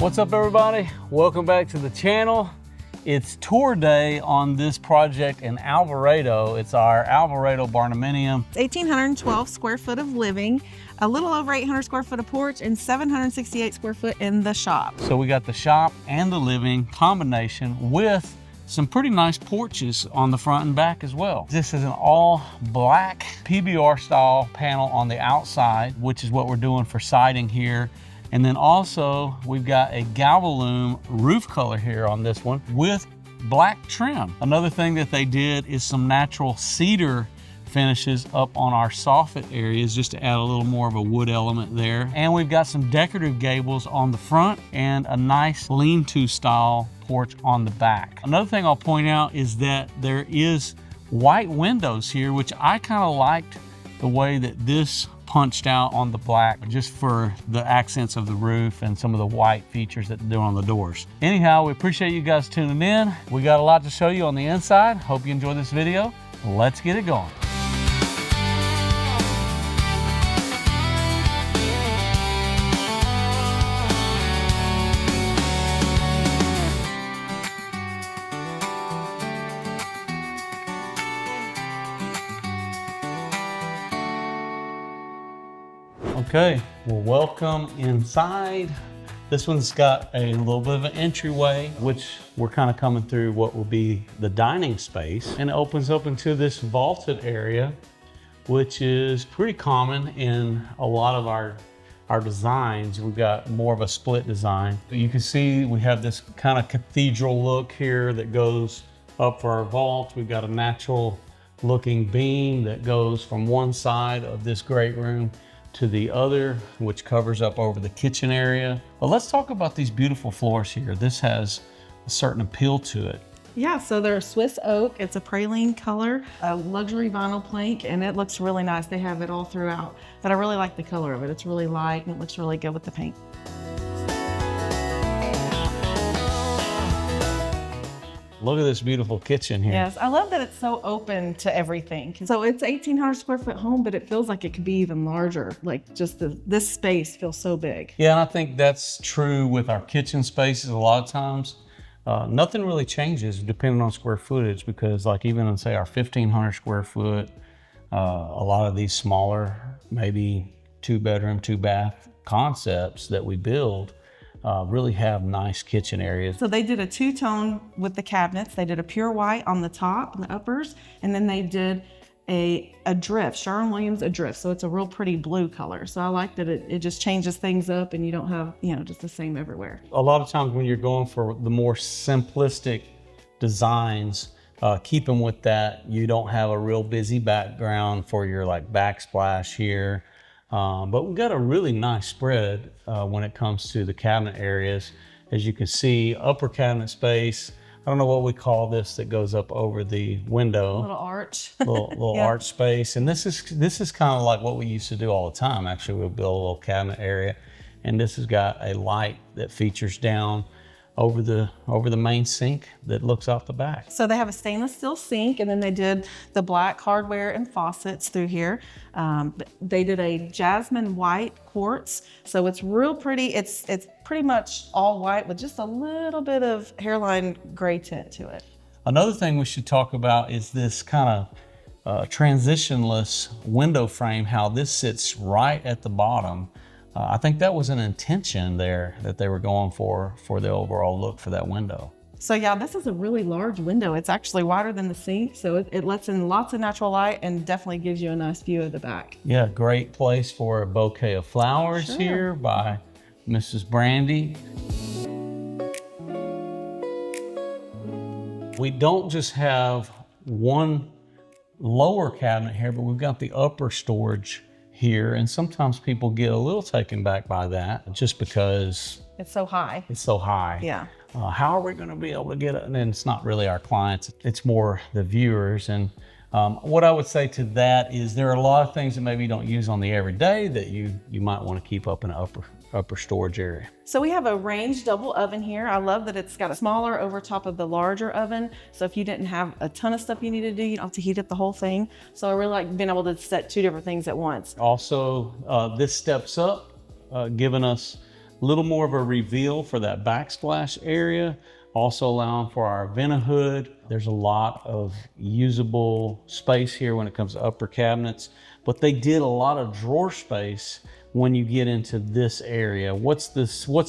What's up, everybody? Welcome back to the channel. It's tour day on this project in Alvarado. It's our Alvarado Barndominium. It's 1,812 square foot of living, a little over 800 square foot of porch, and 768 square foot in the shop. So we got the shop and the living combination with some pretty nice porches on the front and back as well. This is an all black PBR style panel on the outside, which is what we're doing for siding here. And then also we've got a Galvalume roof color here on this one with black trim. Another thing that they did is some natural cedar finishes up on our soffit areas just to add a little more of a wood element there. And we've got some decorative gables on the front and a nice lean-to style porch on the back. Another thing I'll point out is that there is white windows here, which I kind of liked the way that this punched out on the black, just for the accents of the roof and some of the white features that they're doing on the doors. Anyhow, we appreciate you guys tuning in. We got a lot to show you on the inside. Hope you enjoy this video. Let's get it going. Okay, well, welcome inside. This one's got a little bit of an entryway, which we're kind of coming through what will be the dining space. And it opens up into this vaulted area, which is pretty common in a lot of our designs. We've got more of a split design. You can see we have this kind of cathedral look here that goes up for our vault. We've got a natural looking beam that goes from one side of this great room to the other, which covers up over the kitchen area. But let's talk about these beautiful floors here. This has a certain appeal to it. Yeah, so they're Swiss oak. It's a praline color, a luxury vinyl plank, and it looks really nice. They have it all throughout, but I really like the color of it. It's really light and it looks really good with the paint. Look at this beautiful kitchen here. Yes, I love that it's so open to everything. So it's 1,800 square foot home, but it feels like it could be even larger. Like just this space feels so big. Yeah, and I think that's true with our kitchen spaces a lot of times. Nothing really changes depending on square footage, because like even in say our 1,500 square foot, a lot of these smaller, maybe 2-bedroom, 2-bath concepts that we build really have nice kitchen areas. So they did a two-tone with the cabinets. They did a pure white on the top and the uppers, and then they did a drift, Sherwin-Williams drift. So it's a real pretty blue color. So I like that it just changes things up and you don't have, just the same everywhere. A lot of times when you're going for the more simplistic designs, keeping with that, you don't have a real busy background for your like backsplash here. But we've got a really nice spread when it comes to the cabinet areas. As you can see, upper cabinet space, I don't know what we call this that goes up over the window. A little arch. little Yeah. arch space. And this is kind of like what we used to do all the time. Actually, we'll build a little cabinet area. And this has got a light that features down over the main sink that looks off the back. So they have a stainless steel sink, and then they did the black hardware and faucets through here. They did a Jasmine White Quartz, so it's real pretty. It's pretty much all white with just a little bit of hairline gray tint to it. Another thing we should talk about is this kind of transitionless window frame, how this sits right at the bottom. I think that was an intention there that they were going for the overall look for that window. So yeah, this is a really large window. It's actually wider than the sink, so it lets in lots of natural light and definitely gives you a nice view of the back. Yeah, great place for a bouquet of flowers. Sure. Here by Mrs. Brandi. We don't just have one lower cabinet here, but we've got the upper storage here, and sometimes people get a little taken back by that just because it's so high. It's so high. Yeah. How are we going to be able to get it? And it's not really our clients, it's more the viewers. And what I would say to that is there are a lot of things that maybe you don't use on the everyday that you might want to keep up in an upper storage area. So we have a range double oven here. I love that it's got a smaller over top of the larger oven. So if you didn't have a ton of stuff you need to do, you don't have to heat up the whole thing. So I really like being able to set two different things at once. Also, this steps up, giving us A little more of a reveal for that backsplash area, also allowing for our vent-a-hood. There's a lot of usable space here when it comes to upper cabinets, but they did a lot of drawer space when you get into this area. What's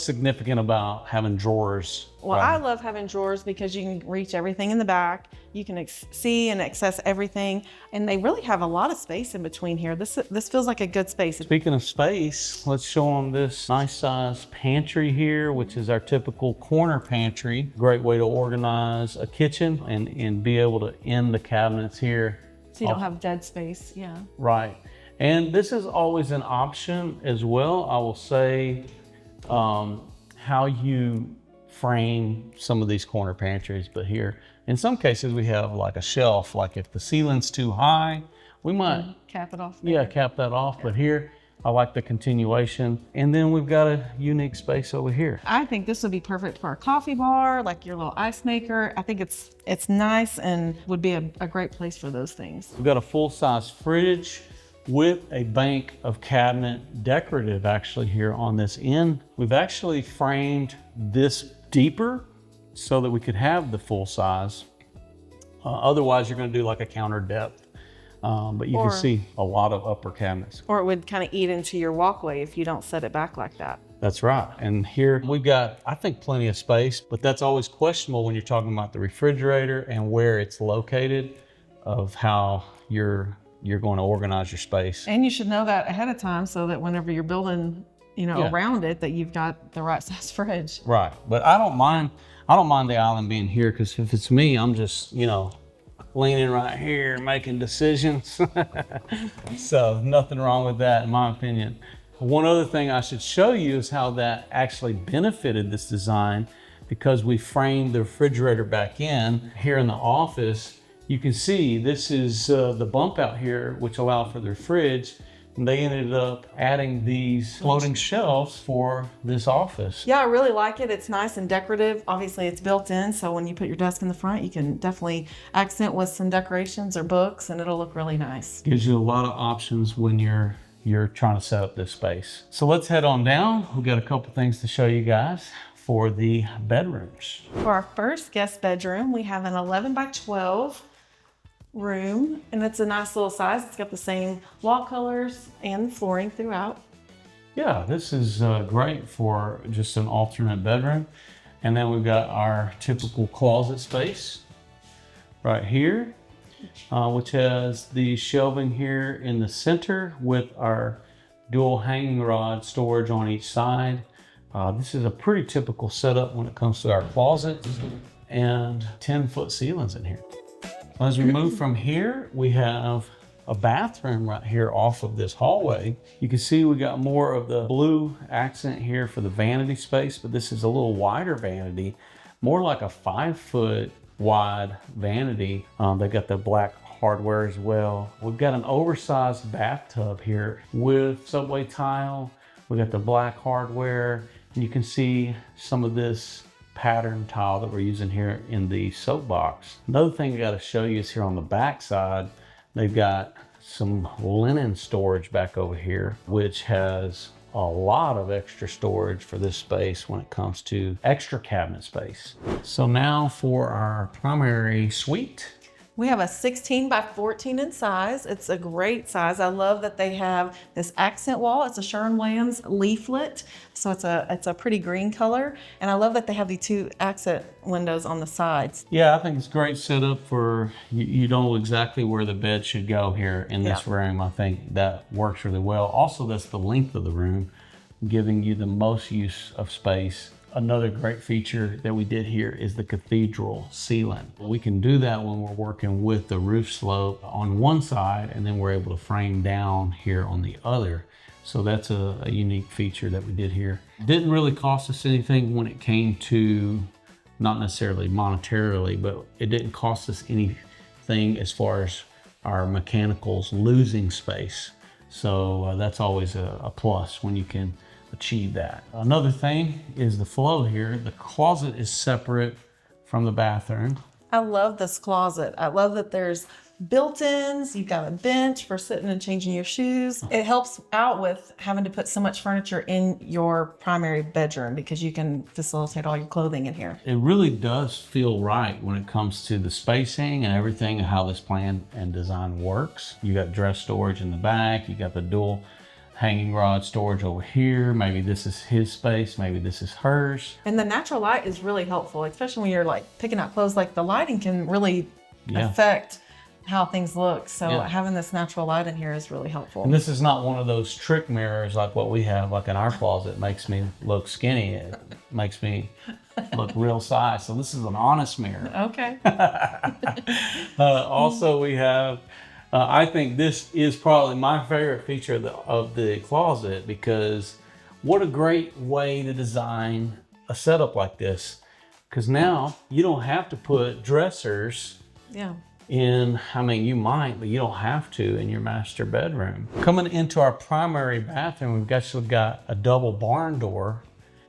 significant about having drawers? Well, I love having drawers because you can reach everything in the back. You can see and access everything. And they really have a lot of space in between here. This feels like a good space. Speaking of space, let's show them this nice size pantry here, which is our typical corner pantry. Great way to organize a kitchen and be able to end the cabinets here. So you don't have dead space, yeah. Right. And this is always an option as well. I will say how you frame some of these corner pantries, but here, in some cases we have like a shelf, like if the ceiling's too high, we might cap it off there. Yeah, cap that off. Yeah. But here, I like the continuation. And then we've got a unique space over here. I think this would be perfect for a coffee bar, like your little ice maker. I think it's nice and would be a great place for those things. We've got a full-size fridge with a bank of cabinet decorative actually here on this end. We've actually framed this deeper so that we could have the full size. Otherwise, you're going to do like a counter depth. But you can see a lot of upper cabinets. Or it would kind of eat into your walkway if you don't set it back like that. That's right. And here we've got, I think, plenty of space, but that's always questionable when you're talking about the refrigerator and where it's located, of how you're going to organize your space. And you should know that ahead of time so that whenever you're building, around it, that you've got the right size fridge. Right. But I don't mind the island being here, because if it's me, I'm just, leaning right here, making decisions. So nothing wrong with that, in my opinion. One other thing I should show you is how that actually benefited this design, because we framed the refrigerator back in. Here in the office, you can see this is the bump out here, which allowed for their fridge. And they ended up adding these floating shelves for this office. Yeah, I really like it. It's nice and decorative. Obviously, it's built in, so when you put your desk in the front, you can definitely accent with some decorations or books, and it'll look really nice. Gives you a lot of options when you're trying to set up this space. So let's head on down. We've got a couple things to show you guys for the bedrooms. For our first guest bedroom, we have an 11 by 12 room, and it's a nice little size. It's got the same wall colors and flooring throughout. Yeah, this is great for just an alternate bedroom. And then we've got our typical closet space right here, which has the shelving here in the center with our dual hanging rod storage on each side. This is a pretty typical setup when it comes to our closet, and 10-foot ceilings in here. As we move from here, we have a bathroom right here off of this hallway. You can see we got more of the blue accent here for the vanity space, but this is a little wider vanity, more like a 5-foot wide vanity. They got the black hardware as well. We've got an oversized bathtub here with subway tile. We got the black hardware, and you can see some of this pattern tile that we're using here in the soap box. Another thing I got to show you is here on the back side, they've got some linen storage back over here, which has a lot of extra storage for this space when it comes to extra cabinet space. So now for our primary suite. We have a 16 by 14 in size. It's a great size. I love that they have this accent wall. It's a Sherwin-Williams leaflet, so it's a pretty green color. And I love that they have the 2 accent windows on the sides. Yeah, I think it's a great setup for, you know exactly where the bed should go here in this room. I think that works really well. Also, that's the length of the room, giving you the most use of space. Another great feature that we did here is the cathedral ceiling. We can do that when we're working with the roof slope on one side, and then we're able to frame down here on the other. So that's a unique feature that we did here. Didn't really cost us anything when it came to, not necessarily monetarily, but it didn't cost us anything as far as our mechanicals losing space. So that's always a plus when you can achieve that. Another thing is the flow here. The closet is separate from the bathroom. I love this closet. I love that there's built-ins, you've got a bench for sitting and changing your shoes. It helps out with having to put so much furniture in your primary bedroom because you can facilitate all your clothing in here. It really does feel right when it comes to the spacing and everything and how this plan and design works. You got dress storage in the back, you got the dual hanging rod storage over here. Maybe this is his space, maybe this is hers. And the natural light is really helpful, especially when you're like picking out clothes. Like the lighting can really affect how things look. So having this natural light in here is really helpful. And this is not one of those trick mirrors like what we have like in our closet. It makes me look skinny. It makes me look real size. So this is an honest mirror. Okay. Also we have, I think this is probably my favorite feature of the closet, because what a great way to design a setup like this. Because now you don't have to put dressers in, I mean, you might, but you don't have to in your master bedroom. Coming into our primary bathroom, we've actually got a double barn door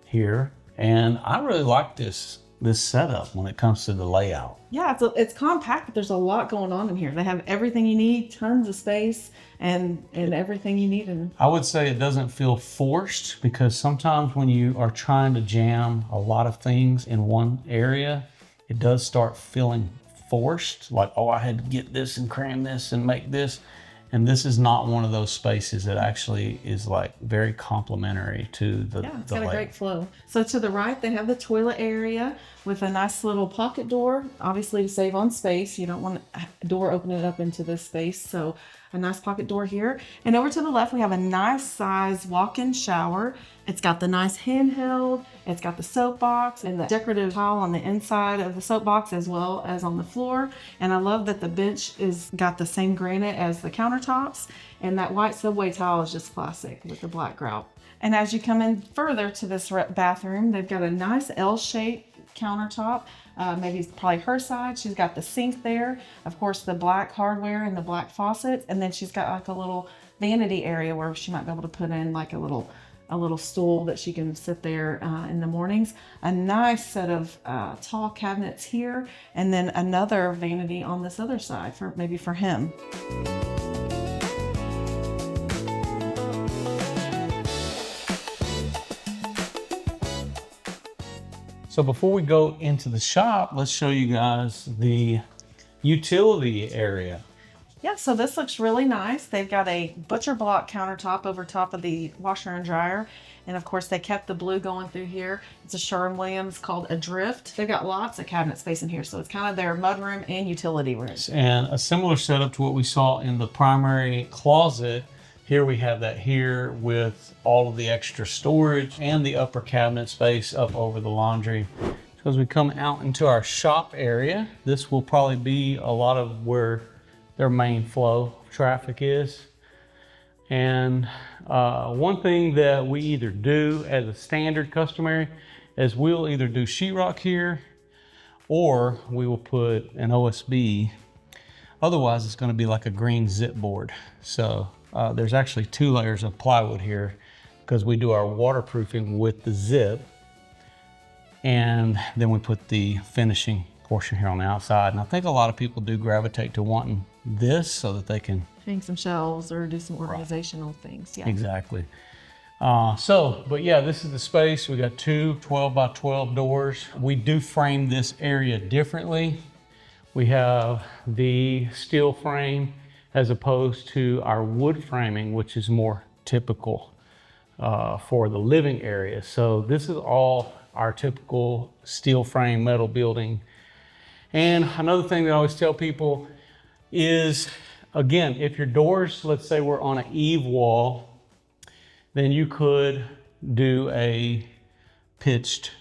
here. And I really like this setup when it comes to the layout. Yeah, it's compact, but there's a lot going on in here. They have everything you need, tons of space, and everything you need. And I would say it doesn't feel forced, because sometimes when you are trying to jam a lot of things in one area, it does start feeling forced, like, oh, I had to get this and cram this and make this. And this is not one of those spaces that actually is like very complementary to the it's got a great flow. So to the right, they have the toilet area with a nice little pocket door, obviously to save on space. You don't want a door opening up into this space. So a nice pocket door here. And over to the left, we have a nice size walk-in shower. It's got the nice handheld. It's got the soap box and the decorative tile on the inside of the soap box as well as on the floor. And I love that the bench is got the same granite as the countertops. And that white subway tile is just classic with the black grout. And as you come in further to this bathroom, they've got a nice L-shaped countertop. Maybe it's probably her side. She's got the sink there. Of course, the black hardware and the black faucets. And then she's got like a little vanity area where she might be able to put in like a little stool that she can sit there in the mornings. A nice set of tall cabinets here. And then another vanity on this other side for maybe for him. So before we go into the shop, let's show you guys the utility area. Yeah, so this looks really nice. They've got a butcher block countertop over top of the washer and dryer. And of course, they kept the blue going through here. It's a Sherwin-Williams called Adrift. They've got lots of cabinet space in here. So it's kind of their mudroom and utility room. And a similar setup to what we saw in the primary closet. Here we have that here with all of the extra storage and the upper cabinet space up over the laundry. So as we come out into our shop area, this will probably be a lot of where their main flow of traffic is. And one thing that we either do as a standard customary is we'll either do sheetrock here or we will put an OSB. Otherwise, it's going to be like a green zip board. So there's actually 2 layers of plywood here because we do our waterproofing with the zip. And then we put the finishing portion here on the outside. And I think a lot of people do gravitate to wanting this so that they can hang some shelves or do some organizational things. Yeah, exactly. But yeah, this is the space. We got 2 12 by 12 doors. We do frame this area differently. We have the steel frame as opposed to our wood framing, which is more typical for the living area. So this is all our typical steel frame metal building. And another thing that I always tell people is, again, if your doors, let's say were on an eave wall, then you could do a pitched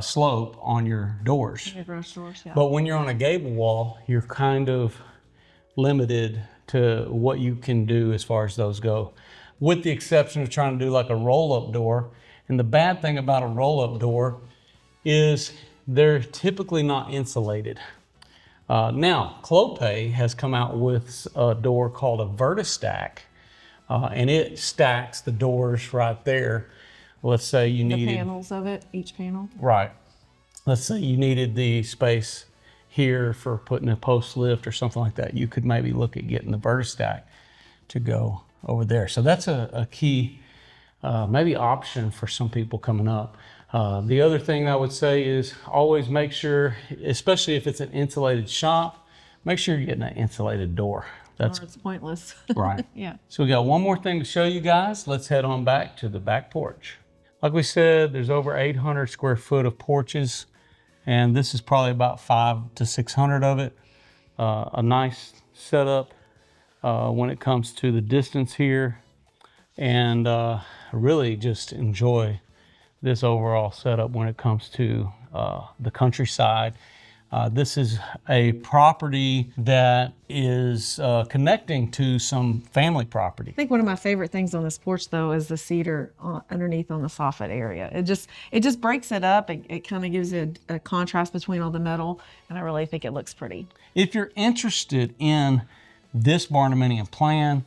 slope on your doors. Your garage doors, yeah. But when you're on a gable wall, you're kind of limited to what you can do as far as those go, with the exception of trying to do like a roll-up door. And the bad thing about a roll-up door is they're typically not insulated. Now, Clopay has come out with a door called a Vertistack, and it stacks the doors right there. Let's say you needed the panels of it, each panel. Right. Let's say you needed the space here for putting a post lift or something like that, you could maybe look at getting the Vertistack to go over there. So that's a key maybe option for some people coming up. The other thing I would say is always make sure, especially if it's an insulated shop, make sure you're getting an insulated door. That's Or it's pointless. right. Yeah. So we got one more thing to show you guys. Let's head on back to the back porch. Like we said, there's over 800 square foot of porches, and this is probably about 500 to 600 of it. A nice setup when it comes to the distance here, and really just enjoy this overall setup when it comes to the countryside. This is a property that is connecting to some family property. I think one of my favorite things on this porch, though, is the cedar underneath on the soffit area. It just breaks it up. It kind of gives it a contrast between all the metal, and I really think it looks pretty. If you're interested in this Barndominium plan,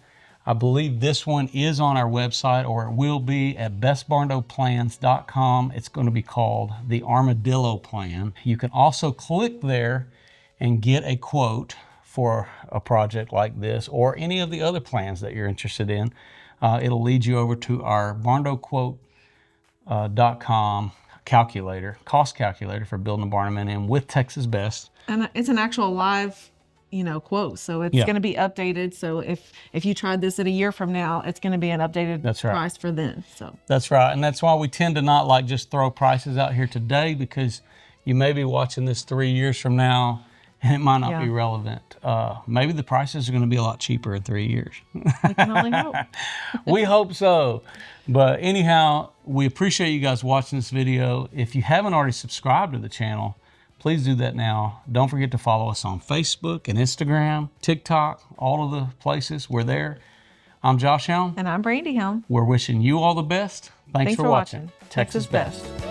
I believe this one is on our website, or it will be at bestbarndoplans.com. It's going to be called the Armadillo Plan. You can also click there and get a quote for a project like this or any of the other plans that you're interested in. It'll lead you over to our barndoquote.com calculator, cost calculator for building a Barndominium with Texas Best. And it's an actual live quote. So it's going to be updated. So if you tried this at a year from now, it's going to be an updated price for then. So that's right. And that's why we tend to not like just throw prices out here today, because you may be watching this 3 years from now and it might not be relevant. Maybe the prices are going to be a lot cheaper in 3 years. We can only hope. We hope so. But anyhow, we appreciate you guys watching this video. If you haven't already subscribed to the channel, please do that now. Don't forget to follow us on Facebook and Instagram, TikTok, all of the places. We're there. I'm Josh Helm. And I'm Brandi Helm. We're wishing you all the best. Thanks for watching. Texas Best.